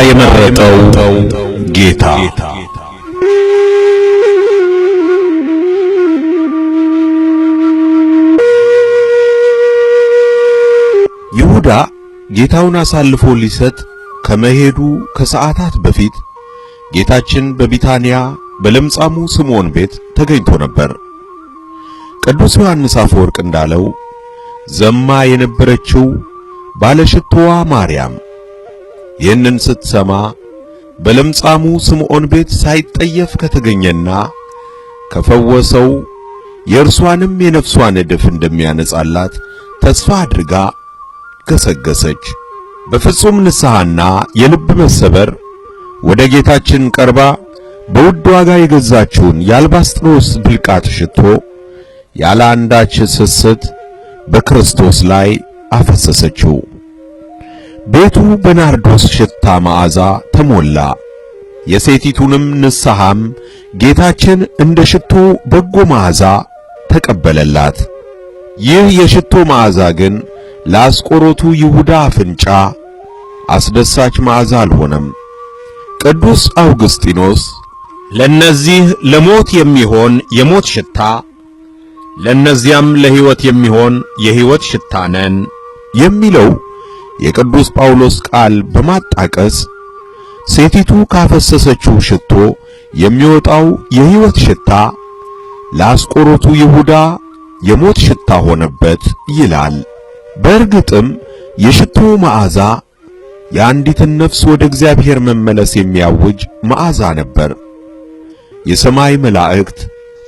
የመረጠው ጌታ ይሁዳ ጌታውን አሳልፎ ሊሰጥ ከመሄዱ ከሰዓታት በፊት ጌታችን በቢታንያ በለምጻሙ ስምዖን ቤት ተገኝቶ ነበር። ቅዱስ ዮሐንስ አፈወርቅ እንዳለው ዘማ የነበረችው ባለሽቶዋ ማርያም ይህንን ስትሰማ በለምጻሙ ስምዖን ቤት ሳይጠየፍ ከተገኘና ከፈወሰው የእርሷንም የነፍሷን ዕድፍ እንደሚያነጻላት ተስፋ አድርጋ ገሰገሰች። በፍጹም ንስሐና የልብ መሰበር ወደ ጌታችን ቀርባ በውድ ዋጋ የገዛችውን የአልባስጥሮስ ብልቃጥ ሽቶ ያለ አንዳች ስስት በክርስቶስ ላይ አፈሰሰችው። ቤቱ በናርዶስ ሽታ መዓዛ ተሞላ። የሴቲቱንም ንስሐም ጌታችን እንደ ሽቶ በጎ መዓዛ ተቀበለላት። ይህ የሽቶ መዓዛ ግን ለአስቆሮቱ ይሁዳ አፍንጫ አስደሳች መዓዛ አልሆነም። ቅዱስ አውግስጢኖስ ለነዚህ ለሞት የሚሆን የሞት ሽታ ለነዚያም ለሕይወት የሚሆን የሕይወት ሽታ ነን የሚለው የቅዱስ ጳውሎስ ቃል በማጣቀስ ሴቲቱ ካፈሰሰችው ሽቶ የሚወጣው የሕይወት ሽታ ለአስቆሮቱ ይሁዳ የሞት ሽታ ሆነበት ይላል። በእርግጥም የሽቶ መዓዛ የአንዲትን ነፍስ ወደ እግዚአብሔር መመለስ የሚያውጅ መዓዛ ነበር። የሰማይ መላእክት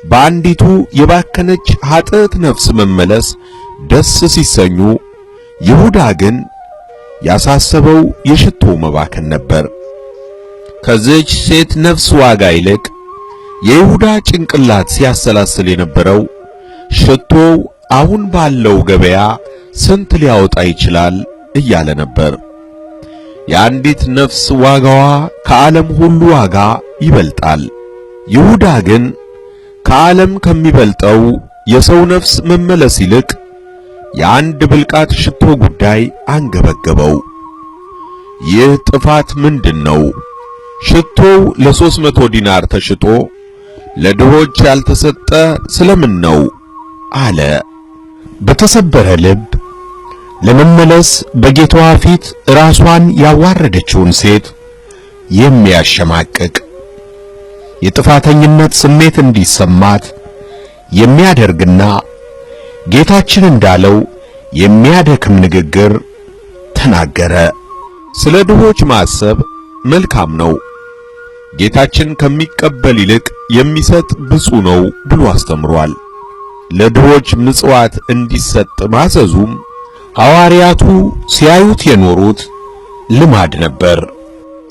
በአንዲቱ የባከነች ኃጥእት ነፍስ መመለስ ደስ ሲሰኙ፣ ይሁዳ ግን ያሳሰበው የሽቶ መባከን ነበር። ከዚህች ሴት ነፍስ ዋጋ ይልቅ የይሁዳ ጭንቅላት ሲያሰላስል የነበረው ሽቶው አሁን ባለው ገበያ ስንት ሊያወጣ ይችላል እያለ ነበር። የአንዲት ነፍስ ዋጋዋ ከዓለም ሁሉ ዋጋ ይበልጣል። ይሁዳ ግን ከዓለም ከሚበልጠው የሰው ነፍስ መመለስ ይልቅ የአንድ ብልቃጥ ሽቶ ጉዳይ አንገበገበው። ይህ ጥፋት ምንድነው? ሽቶው ለ300 ዲናር ተሽጦ ለድሆች ያልተሰጠ ስለምን ነው አለ። በተሰበረ ልብ ለመመለስ በጌታዋ ፊት ራሷን ያዋረደችውን ሴት የሚያሸማቅቅ የጥፋተኝነት ስሜት እንዲሰማት የሚያደርግና ጌታችን እንዳለው የሚያደክም ንግግር ተናገረ። ስለ ድሆች ማሰብ መልካም ነው፣ ጌታችን ከሚቀበል ይልቅ የሚሰጥ ብፁዕ ነው ብሎ አስተምሯል። ለድሆች ምጽዋት እንዲሰጥ ማዘዙም ሐዋርያቱ ሲያዩት የኖሩት ልማድ ነበር።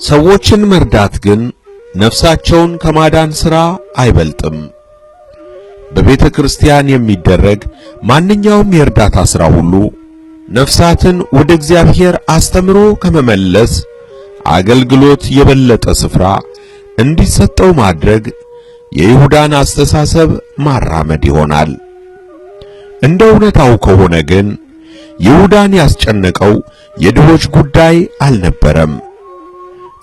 ሰዎችን መርዳት ግን ነፍሳቸውን ከማዳን ሥራ አይበልጥም። በቤተ ክርስቲያን የሚደረግ ማንኛውም የእርዳታ ሥራ ሁሉ ነፍሳትን ወደ እግዚአብሔር አስተምሮ ከመመለስ አገልግሎት የበለጠ ስፍራ እንዲሰጠው ማድረግ የይሁዳን አስተሳሰብ ማራመድ ይሆናል። እንደ እውነታው ከሆነ ግን ይሁዳን ያስጨነቀው የድሆች ጉዳይ አልነበረም።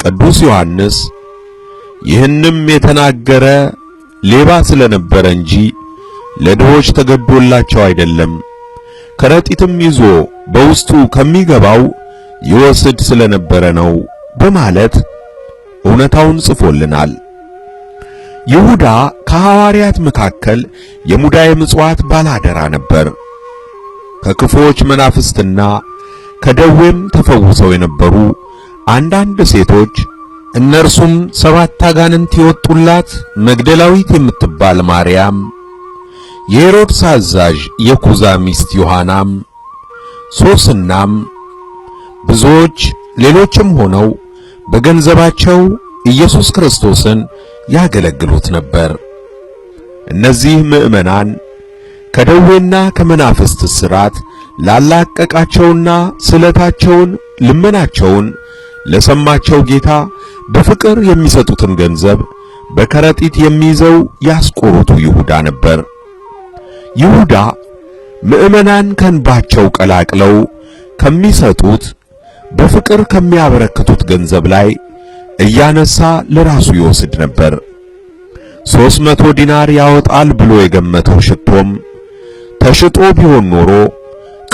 ቅዱስ ዮሐንስ ይህንም የተናገረ ሌባ ስለነበረ እንጂ ለድሆች ተገዶላቸው አይደለም፣ ከረጢትም ይዞ በውስጡ ከሚገባው ይወስድ ስለነበረ ነው በማለት እውነታውን ጽፎልናል። ይሁዳ ከሐዋርያት መካከል የሙዳየ ምጽዋት ባላደራ ነበር። ከክፉዎች መናፍስትና ከደዌም ተፈውሰው የነበሩ አንዳንድ ሴቶች እነርሱም 7 አጋንንት የወጡላት መግደላዊት የምትባል ማርያም፣ የሄሮድስ አዛዥ የኩዛ ሚስት ዮሐናም፣ ሶስናም ብዙዎች ሌሎችም ሆነው በገንዘባቸው ኢየሱስ ክርስቶስን ያገለግሉት ነበር። እነዚህ ምዕመናን ከደዌና ከመናፍስት እስራት ላላቀቃቸውና ስለታቸውን ልመናቸውን ለሰማቸው ጌታ በፍቅር የሚሰጡትን ገንዘብ በከረጢት የሚይዘው ያስቆሮቱ ይሁዳ ነበር። ይሁዳ ምዕመናን ከንባቸው ቀላቅለው ከሚሰጡት በፍቅር ከሚያበረክቱት ገንዘብ ላይ እያነሳ ለራሱ ይወስድ ነበር። 300 ዲናር ያወጣል ብሎ የገመተው ሽቶም ተሽጦ ቢሆን ኖሮ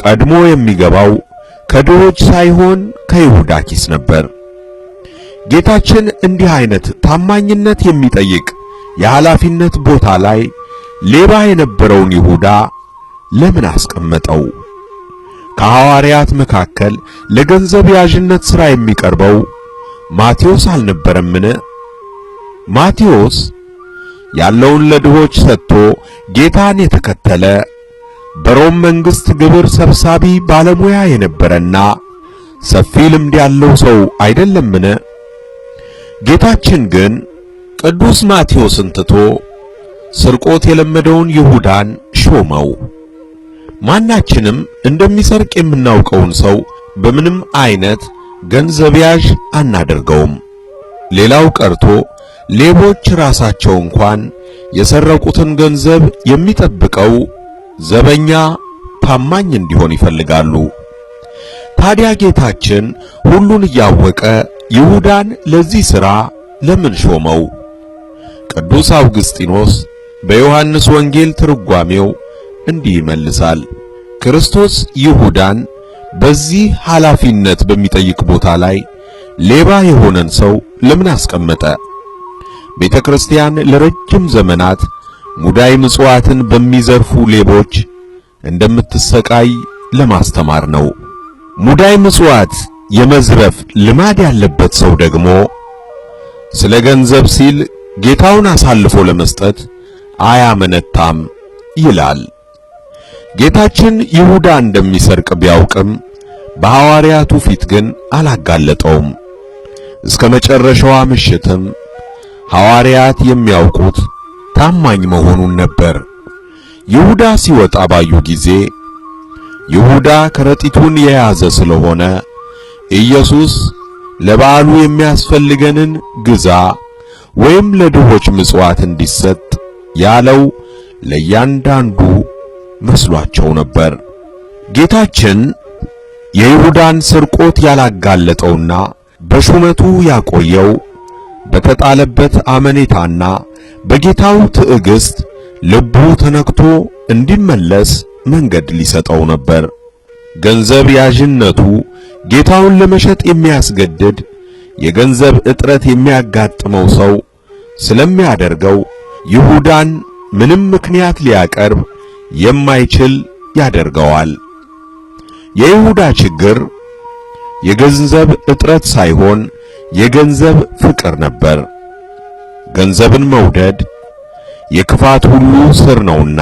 ቀድሞ የሚገባው ከድሆች ሳይሆን ከይሁዳ ኪስ ነበር። ጌታችን እንዲህ አይነት ታማኝነት የሚጠይቅ የኃላፊነት ቦታ ላይ ሌባ የነበረውን ይሁዳ ለምን አስቀመጠው? ከሐዋርያት መካከል ለገንዘብ ያዥነት ሥራ የሚቀርበው ማቴዎስ አልነበረምን? ማቴዎስ ያለውን ለድሆች ሰጥቶ ጌታን የተከተለ በሮም መንግሥት ግብር ሰብሳቢ ባለሙያ የነበረና ሰፊ ልምድ ያለው ሰው አይደለምን? ጌታችን ግን ቅዱስ ማቴዎስን ትቶ ስርቆት የለመደውን ይሁዳን ሾመው። ማናችንም እንደሚሰርቅ የምናውቀውን ሰው በምንም አይነት ገንዘብ ያዥ አናደርገውም። ሌላው ቀርቶ ሌቦች ራሳቸው እንኳን የሰረቁትን ገንዘብ የሚጠብቀው ዘበኛ ታማኝ እንዲሆን ይፈልጋሉ። ታዲያ ጌታችን ሁሉን እያወቀ ይሁዳን ለዚህ ሥራ ለምን ሾመው? ቅዱስ አውግስጢኖስ በዮሐንስ ወንጌል ትርጓሜው እንዲህ ይመልሳል። ክርስቶስ ይሁዳን በዚህ ኃላፊነት በሚጠይቅ ቦታ ላይ ሌባ የሆነን ሰው ለምን አስቀመጠ? ቤተ ክርስቲያን ለረጅም ዘመናት ሙዳይ ምጽዋትን በሚዘርፉ ሌቦች እንደምትሰቃይ ለማስተማር ነው። ሙዳይ ምጽዋት የመዝረፍ ልማድ ያለበት ሰው ደግሞ ስለ ገንዘብ ሲል ጌታውን አሳልፎ ለመስጠት አያመነታም ይላል። ጌታችን ይሁዳ እንደሚሰርቅ ቢያውቅም በሐዋርያቱ ፊት ግን አላጋለጠውም። እስከ መጨረሻዋ ምሽትም ሐዋርያት የሚያውቁት ታማኝ መሆኑን ነበር። ይሁዳ ሲወጣ ባዩ ጊዜ ይሁዳ ከረጢቱን የያዘ ስለሆነ ኢየሱስ ለበዓሉ የሚያስፈልገንን ግዛ ወይም ለድሆች ምጽዋት እንዲሰጥ ያለው ለእያንዳንዱ መስሏቸው ነበር። ጌታችን የይሁዳን ስርቆት ያላጋለጠውና በሹመቱ ያቆየው በተጣለበት አመኔታና በጌታው ትዕግስት ልቡ ተነክቶ እንዲመለስ መንገድ ሊሰጠው ነበር። ገንዘብ ያዥነቱ ጌታውን ለመሸጥ የሚያስገድድ የገንዘብ እጥረት የሚያጋጥመው ሰው ስለሚያደርገው ይሁዳን ምንም ምክንያት ሊያቀርብ የማይችል ያደርገዋል። የይሁዳ ችግር የገንዘብ እጥረት ሳይሆን የገንዘብ ፍቅር ነበር። ገንዘብን መውደድ የክፋት ሁሉ ስር ነውና።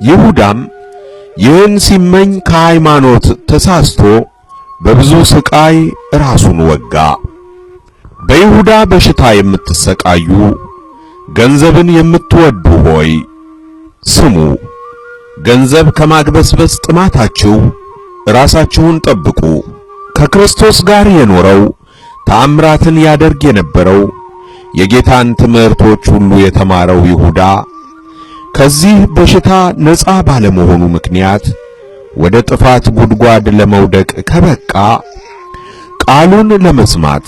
ይሁዳም ይህን ሲመኝ ከሃይማኖት ተሳስቶ በብዙ ስቃይ ራሱን ወጋ። በይሁዳ በሽታ የምትሰቃዩ ገንዘብን የምትወዱ ሆይ ስሙ። ገንዘብ ከማግበስበስ ጥማታችሁ ራሳችሁን ጠብቁ። ከክርስቶስ ጋር የኖረው ተአምራትን ያደርግ የነበረው የጌታን ትምህርቶች ሁሉ የተማረው ይሁዳ ከዚህ በሽታ ነፃ ባለመሆኑ ምክንያት ወደ ጥፋት ጉድጓድ ለመውደቅ ከበቃ ቃሉን ለመስማት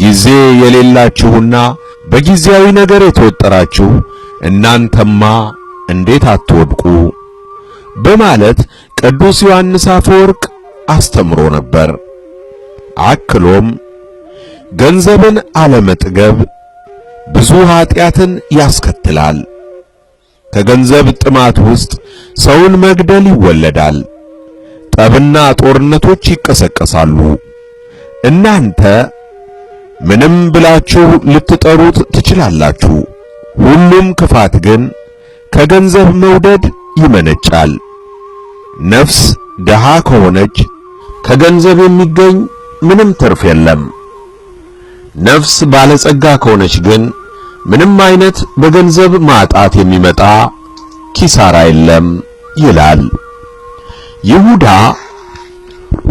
ጊዜ የሌላችሁና በጊዜያዊ ነገር የተወጠራችሁ እናንተማ እንዴት አትወድቁ በማለት ቅዱስ ዮሐንስ አፈወርቅ አስተምሮ ነበር። አክሎም ገንዘብን አለመጥገብ ብዙ ኃጢአትን ያስከትላል። ከገንዘብ ጥማት ውስጥ ሰውን መግደል ይወለዳል። ጠብና ጦርነቶች ይቀሰቀሳሉ። እናንተ ምንም ብላችሁ ልትጠሩት ትችላላችሁ። ሁሉም ክፋት ግን ከገንዘብ መውደድ ይመነጫል። ነፍስ ደሃ ከሆነች ከገንዘብ የሚገኝ ምንም ትርፍ የለም። ነፍስ ባለጸጋ ከሆነች ግን ምንም አይነት በገንዘብ ማጣት የሚመጣ ኪሳራ የለም ይላል። ይሁዳ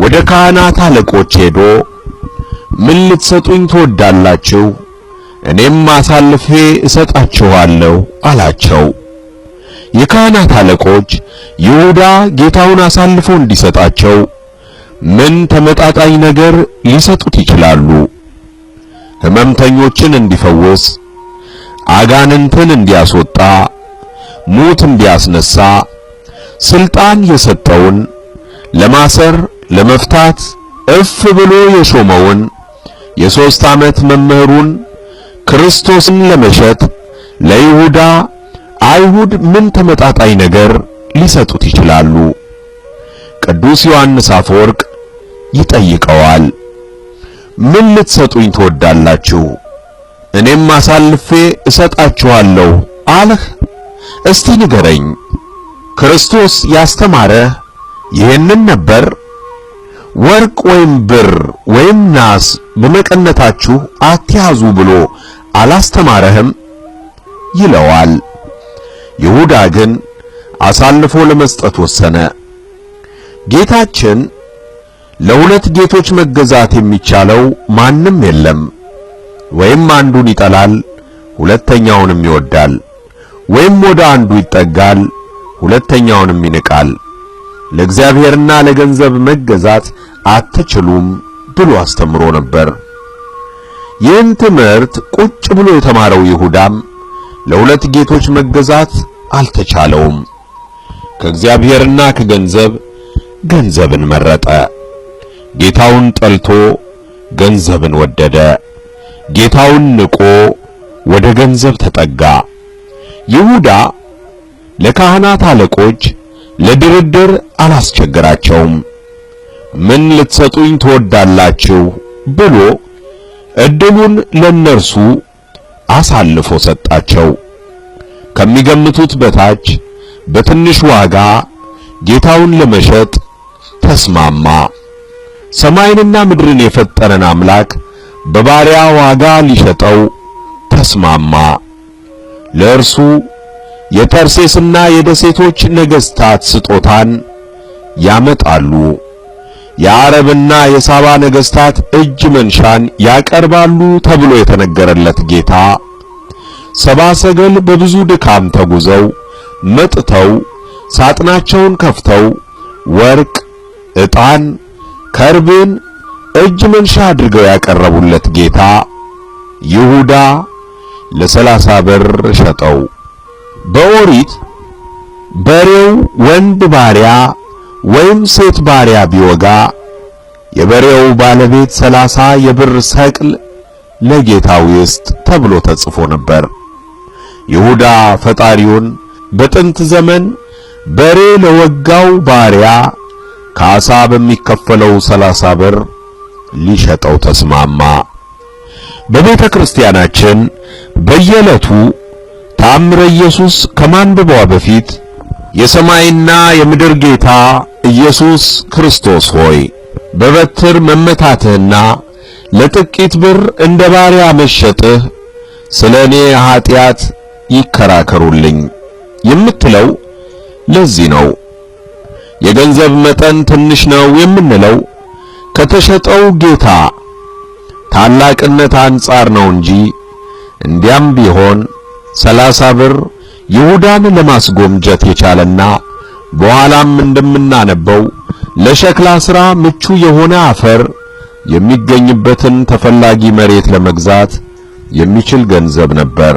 ወደ ካህናት አለቆች ሄዶ ምን ልትሰጡኝ ትወዳላችሁ? እኔም አሳልፌ እሰጣችኋለሁ አላቸው። የካህናት አለቆች ይሁዳ ጌታውን አሳልፎ እንዲሰጣቸው ምን ተመጣጣኝ ነገር ሊሰጡት ይችላሉ? ሕመምተኞችን እንዲፈውስ፣ አጋንንትን እንዲያስወጣ፣ ሙት እንዲያስነሳ ስልጣን የሰጠውን ለማሰር ለመፍታት እፍ ብሎ የሾመውን የ3 ዓመት መምህሩን ክርስቶስን ለመሸጥ ለይሁዳ አይሁድ ምን ተመጣጣኝ ነገር ሊሰጡት ይችላሉ? ቅዱስ ዮሐንስ አፈወርቅ ይጠይቀዋል። ምን ልትሰጡኝ ትወዳላችሁ? እኔም አሳልፌ እሰጣችኋለሁ አለህ። እስቲ ንገረኝ፣ ክርስቶስ ያስተማረህ ይህንን ነበር? ወርቅ ወይም ብር ወይም ናስ በመቀነታችሁ አትያዙ ብሎ አላስተማረህም? ይለዋል። ይሁዳ ግን አሳልፎ ለመስጠት ወሰነ። ጌታችን ለሁለት ጌቶች መገዛት የሚቻለው ማንም የለም። ወይም አንዱን ይጠላል፣ ሁለተኛውንም ይወዳል፣ ወይም ወደ አንዱ ይጠጋል፣ ሁለተኛውንም ይንቃል። ለእግዚአብሔርና ለገንዘብ መገዛት አትችሉም ብሎ አስተምሮ ነበር። ይህን ትምህርት ቁጭ ብሎ የተማረው ይሁዳም ለሁለት ጌቶች መገዛት አልተቻለውም። ከእግዚአብሔርና ከገንዘብ ገንዘብን መረጠ። ጌታውን ጠልቶ ገንዘብን ወደደ። ጌታውን ንቆ ወደ ገንዘብ ተጠጋ። ይሁዳ ለካህናት አለቆች ለድርድር አላስቸገራቸውም። ምን ልትሰጡኝ ትወዳላችሁ ብሎ እድሉን ለነርሱ አሳልፎ ሰጣቸው። ከሚገምቱት በታች በትንሽ ዋጋ ጌታውን ለመሸጥ ተስማማ። ሰማይንና ምድርን የፈጠረን አምላክ በባሪያ ዋጋ ሊሸጠው ተስማማ። ለእርሱ የተርሴስና የደሴቶች ነገሥታት ስጦታን ያመጣሉ። የአረብና የሳባ ነገሥታት እጅ መንሻን ያቀርባሉ ተብሎ የተነገረለት ጌታ ሰባ ሰገል በብዙ ድካም ተጉዘው መጥተው ሳጥናቸውን ከፍተው ወርቅ፣ ዕጣን፣ ከርቤን እጅ መንሻ አድርገው ያቀረቡለት ጌታ ይሁዳ ለ30 ብር ሸጠው። በኦሪት በሬው ወንድ ባሪያ ወይም ሴት ባሪያ ቢወጋ የበሬው ባለቤት 30 የብር ሰቅል ለጌታው ይስጥ ተብሎ ተጽፎ ነበር። ይሁዳ ፈጣሪውን በጥንት ዘመን በሬ ለወጋው ባሪያ ካሳ በሚከፈለው 30 ብር ሊሸጠው ተስማማ። በቤተ ክርስቲያናችን በየዕለቱ ተአምረ ኢየሱስ ከማንበቧ በፊት የሰማይና የምድር ጌታ ኢየሱስ ክርስቶስ ሆይ በበትር መመታትህና ለጥቂት ብር እንደ ባሪያ መሸጥህ ስለ እኔ ኃጢአት ይከራከሩልኝ የምትለው ለዚህ ነው። የገንዘብ መጠን ትንሽ ነው የምንለው ከተሸጠው ጌታ ታላቅነት አንጻር ነው እንጂ እንዲያም ቢሆን 30 ብር ይሁዳን ለማስጎምጀት የቻለና በኋላም እንደምናነበው ለሸክላ ሥራ ምቹ የሆነ አፈር የሚገኝበትን ተፈላጊ መሬት ለመግዛት የሚችል ገንዘብ ነበር።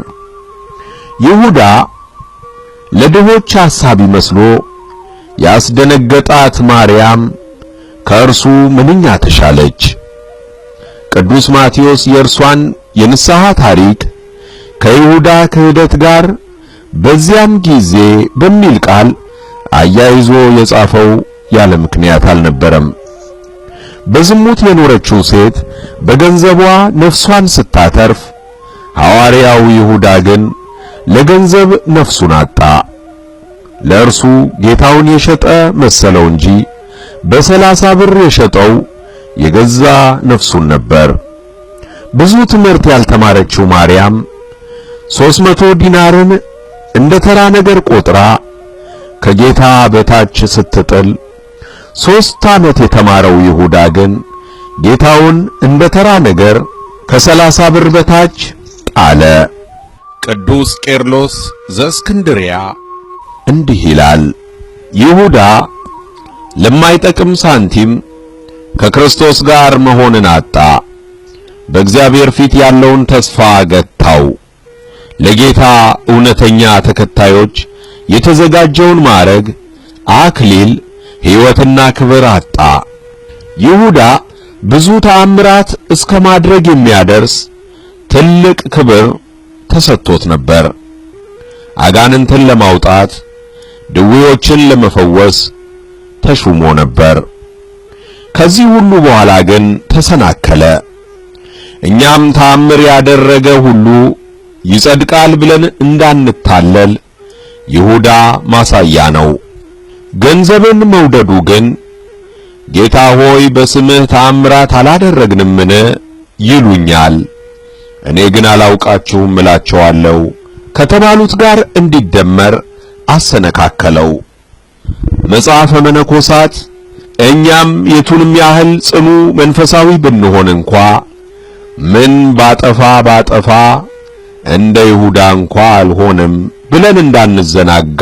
ይሁዳ ለድሆች ሐሳቢ መስሎ ያስደነገጣት ማርያም ከእርሱ ምንኛ ተሻለች። ቅዱስ ማቴዎስ የእርሷን የንስሐ ታሪክ ከይሁዳ ክህደት ጋር በዚያም ጊዜ በሚል ቃል አያይዞ የጻፈው ያለ ምክንያት አልነበረም። በዝሙት የኖረችው ሴት በገንዘቧ ነፍሷን ስታተርፍ፣ ሐዋርያው ይሁዳ ግን ለገንዘብ ነፍሱን አጣ። ለእርሱ ጌታውን የሸጠ መሰለው እንጂ በ30 ብር የሸጠው የገዛ ነፍሱን ነበር። ብዙ ትምህርት ያልተማረችው ማርያም 300 ዲናርን እንደ ተራ ነገር ቆጥራ ከጌታ በታች ስትጥል፣ 3 ዓመት የተማረው ይሁዳ ግን ጌታውን እንደ ተራ ነገር ከ30 ብር በታች ጣለ። ቅዱስ ቄርሎስ ዘእስክንድርያ እንዲህ ይላል፣ ይሁዳ ለማይጠቅም ሳንቲም ከክርስቶስ ጋር መሆንን አጣ። በእግዚአብሔር ፊት ያለውን ተስፋ ገታው። ለጌታ እውነተኛ ተከታዮች የተዘጋጀውን ማዕረግ፣ አክሊል፣ ሕይወትና ክብር አጣ። ይሁዳ ብዙ ተአምራት እስከ ማድረግ የሚያደርስ ትልቅ ክብር ተሰጥቶት ነበር። አጋንንትን ለማውጣት፣ ድዌዎችን ለመፈወስ ተሹሞ ነበር። ከዚህ ሁሉ በኋላ ግን ተሰናከለ። እኛም ተአምር ያደረገ ሁሉ ይጸድቃል ብለን እንዳንታለል ይሁዳ ማሳያ ነው። ገንዘብን መውደዱ ግን ጌታ ሆይ በስምህ ተአምራት አላደረግንምን ይሉኛል፣ እኔ ግን አላውቃችሁም እላቸዋለሁ ከተባሉት ጋር እንዲደመር አሰነካከለው። መጽሐፈ መነኮሳት እኛም የቱንም ያህል ጽኑ መንፈሳዊ ብንሆን እንኳ ምን ባጠፋ እንደ ይሁዳ እንኳ አልሆንም ብለን እንዳንዘናጋ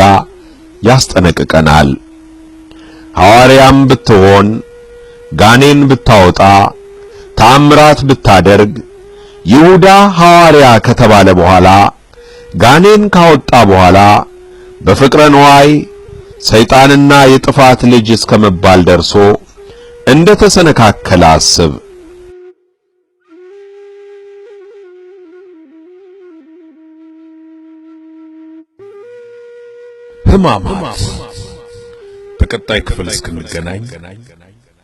ያስጠነቅቀናል። ሐዋርያም ብትሆን ጋኔን ብታወጣ ተአምራት ብታደርግ ይሁዳ ሐዋርያ ከተባለ በኋላ ጋኔን ካወጣ በኋላ በፍቅረ ነዋይ ሰይጣንና የጥፋት ልጅ እስከመባል ደርሶ እንደ ተሰነካከለ አስብ። ሕማማት በቀጣይ ክፍል እስክንገናኝ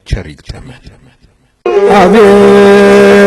ቸር ይግጠመን። አሜን።